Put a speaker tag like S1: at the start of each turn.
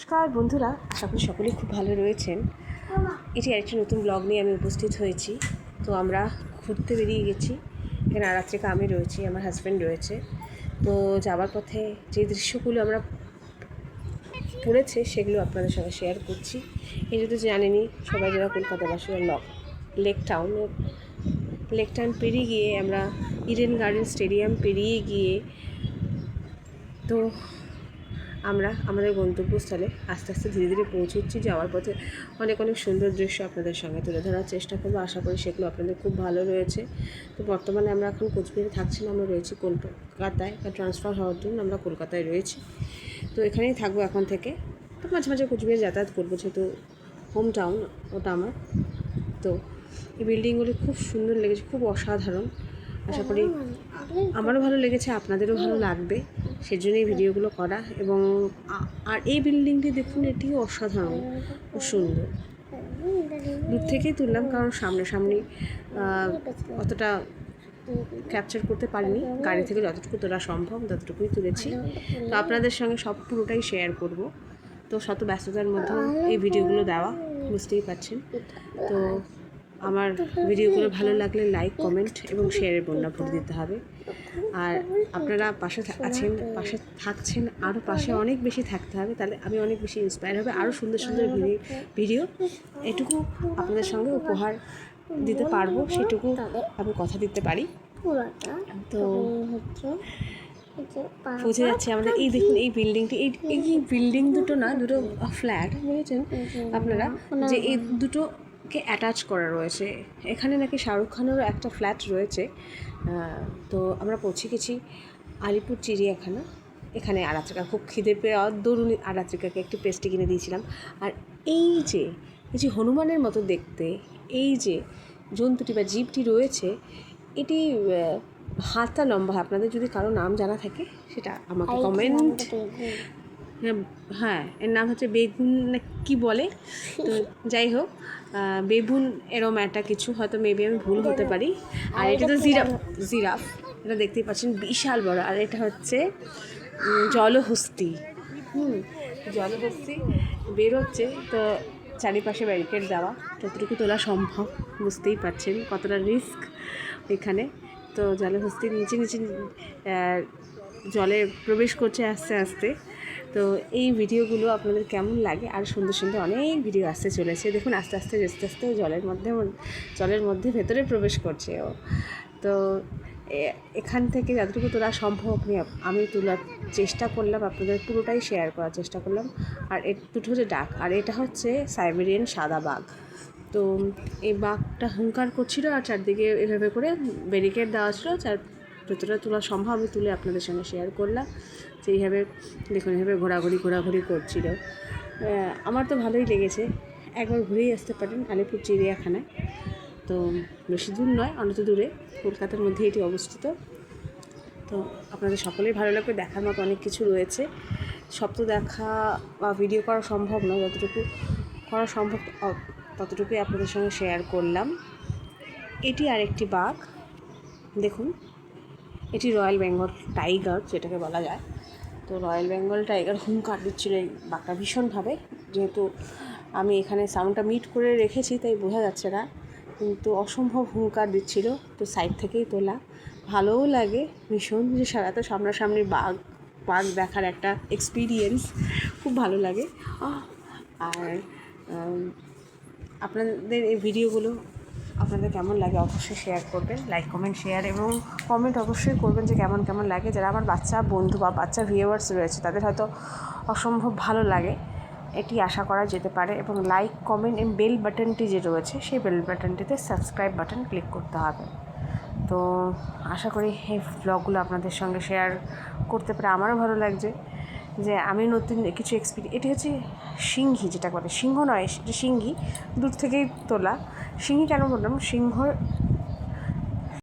S1: নমস্কার বন্ধুরা, আশা করি সকলেই খুব ভালো রয়েছেন। এটি আরেকটি নতুন ব্লগ নিয়ে আমি উপস্থিত হয়েছি। তো আমরা ঘুরতে বেরিয়ে গেছি। এখানে আরাত্রিকা আমি রয়েছি, আমার হাজব্যান্ড রয়েছে। তো যাওয়ার পথে যে দৃশ্যগুলো আমরা পড়েছে সেগুলো আপনাদের সঙ্গে শেয়ার করছি। এই যদি জানেনি সবাই যারা কলকাতাবাসী, লেক টাউন পেরিয়ে গিয়ে আমরা ইডেন গার্ডেন স্টেডিয়াম পেরিয়ে গিয়ে তো আমরা আমাদের গন্তব্যস্থলে আস্তে আস্তে ধীরে ধীরে পৌঁছচ্ছি। যাওয়ার পথে অনেক সুন্দর দৃশ্য আপনাদের সঙ্গে তুলে ধরার চেষ্টা করবো। আশা করি সেগুলো আপনাদের খুব ভালো রয়েছে। তো বর্তমানে আমরা এখন কোচবিহারে থাকছি না, আমরা রয়েছি কলকাতায়। ট্রান্সফার হওয়ার জন্য আমরা কলকাতায় রয়েছি। তো এখানেই থাকবো এখন থেকে। তো মাঝে মাঝে কোচবিহার যাতায়াত করবো, যেহেতু হোম টাউন ওটা আমার। তো এই বিল্ডিংগুলি খুব সুন্দর লেগেছে, খুব অসাধারণ। আশা করি আমারও ভালো লেগেছে, আপনাদেরও ভালো লাগবে, সেজন্যই ভিডিওগুলো করা। এবং আর এই বিল্ডিংটি দেখুন, এটি অসাধারণ, খুব সুন্দর। দূর থেকেই তুললাম, কারণ সামনাসামনি অতটা ক্যাপচার করতে পারিনি। গাড়ি থেকে যতটুকু তোলা সম্ভব ততটুকুই তুলেছি। তো আপনাদের সঙ্গে সব পুরোটাই শেয়ার করব। তো শত ব্যস্ততার মধ্যেও এই ভিডিওগুলো দেওয়া, বুঝতেই পারছেন। তো আমার ভিডিওগুলো ভালো লাগলে লাইক, কমেন্ট এবং শেয়ারের বন্যা ভরে দিতে হবে। আর আপনারা পাশে আছেন, পাশে থাকছেন, আরও পাশে অনেক বেশি থাকতে হবে, তাহলে আমি অনেক বেশি ইন্সপায়ার হবে। আরও সুন্দর সুন্দর ভিডিও এটুকু আপনাদের সঙ্গে উপহার দিতে পারবো, সেটুকু আমি কথা দিতে পারি। তো পৌঁছে যাচ্ছে আমাদের। এই দেখুন এই বিল্ডিংটি, এই বিল্ডিং দুটো ফ্ল্যাট, বুঝেছেন আপনারা, যে এই দুটোকে অ্যাটাচ করা রয়েছে। এখানে নাকি শাহরুখ খানেরও একটা ফ্ল্যাট রয়েছে। তো আমরা পৌঁছে গেছি আলিপুর চিড়িয়াখানা। এখানে আরাত্রিকা খুব খিদে পেয়ে দরুন আরাত্রিকাকে একটি পেস্ট্রি কিনে দিয়েছিলাম। আর এই যে হনুমানের মতো দেখতে এই যে জন্তুটি বা জীবটি রয়েছে, এটি হাতটা লম্বা। আপনাদের যদি কারো নাম জানা থাকে সেটা আমাকে কমেন্ট। হ্যাঁ, এর নাম হচ্ছে বেগুন না কি বলে, তো যাই হোক, বেগুন এরম একটা কিছু, হয়তো মেবি আমি ভুল হতে পারি। আর এটা তো জিরাফ, এটা দেখতেই পাচ্ছেন বিশাল বড়। আর এটা হচ্ছে জলহস্তি। জলহস্তি বেরোচ্ছে। তো চারিপাশে ব্যারিকেড দেওয়া, যতটুকু তোলা সম্ভব, বুঝতেই পারছেন কতটা রিস্ক এখানে। তো জলহস্তি নিচে জলে প্রবেশ করছে আস্তে আস্তে। তো এই ভিডিওগুলো আপনাদের কেমন লাগে? আর সুন্দর সুন্দর অনেক ভিডিও আসতে চলেছে। দেখুন আস্তে আস্তে জলের মধ্যে ভেতরে প্রবেশ করছে ও। তো এখান থেকে যতটুকু তোলা সম্ভব আমি তোলার চেষ্টা করলাম, আপনাদের পুরোটাই শেয়ার করার চেষ্টা করলাম। আর দুটো হচ্ছে ডাক, আর এটা হচ্ছে সাইবেরিয়ান সাদা বাঘ। তো এই বাঘটা হুঙ্কার করছিল, আর চারদিকে এভাবে করে ব্যারিকেড দেওয়া ছিল। যতটা তোলা সম্ভব আমি তুলে আপনাদের সঙ্গে শেয়ার করলাম। যে এইভাবে দেখুন, এইভাবে ঘোরাঘুরি করছিল। আমার তো ভালোই লেগেছে। একবার ঘুরেই আসতে পারেন আলিপুর চিড়িয়াখানায়। তো বেশি দূর নয়, অনেক দূরে, কলকাতার মধ্যে এটি অবস্থিত। তো আপনাদের সকলেই ভালো লাগবে। দেখার মতো অনেক কিছু রয়েছে, সব তো দেখা বা ভিডিও করা সম্ভব নয়। যতটুকু করা সম্ভব ততটুকুই আপনাদের সঙ্গে শেয়ার করলাম। এটি আরেকটি বাঘ, দেখুন, এটি রয়্যাল বেঙ্গল টাইগার যেটাকে বলা যায়। তো রয়্যাল বেঙ্গল টাইগার হুঙ্কার দিচ্ছিল এই বাঘটা ভীষণভাবে। যেহেতু আমি এখানে সাউন্ডটা মিট করে রেখেছি তাই বোঝা যাচ্ছে না, কিন্তু অসম্ভব হুঙ্কার দিচ্ছিল। তো সাইড থেকেই তোলা, ভালোও লাগে ভীষণ, যে এত সামনাসামনি বাঘ দেখার একটা এক্সপিরিয়েন্স খুব ভালো লাগে। আর আপনাদের এই ভিডিওগুলো আপনাদের কেমন লাগে অবশ্যই শেয়ার করবেন, লাইক, কমেন্ট, শেয়ার এবং কমেন্ট অবশ্যই করবেন যে কেমন লাগে। যারা আমার বাচ্চা বন্ধু বা বাচ্চা ভিউয়ার্স রয়েছে তাদের হয়তো অসম্ভব ভালো লাগে, এটি আশা করা যেতে পারে। এবং লাইক, কমেন্ট এবং বেল বাটনটি যে রয়েছে সেই বেল বাটনটিতে সাবস্ক্রাইব বাটন ক্লিক করতে হবে। তো আশা করি এই ব্লগগুলো আপনাদের সঙ্গে শেয়ার করতে পারে। আমারও ভালো লাগছে যে আমি নতুন কিছু এটি হচ্ছে সিংহী, যেটা বলে সিংহ নয়, এটা সিংহী, দূর থেকেই তোলা। সিংহী কেন বললাম, সিংহর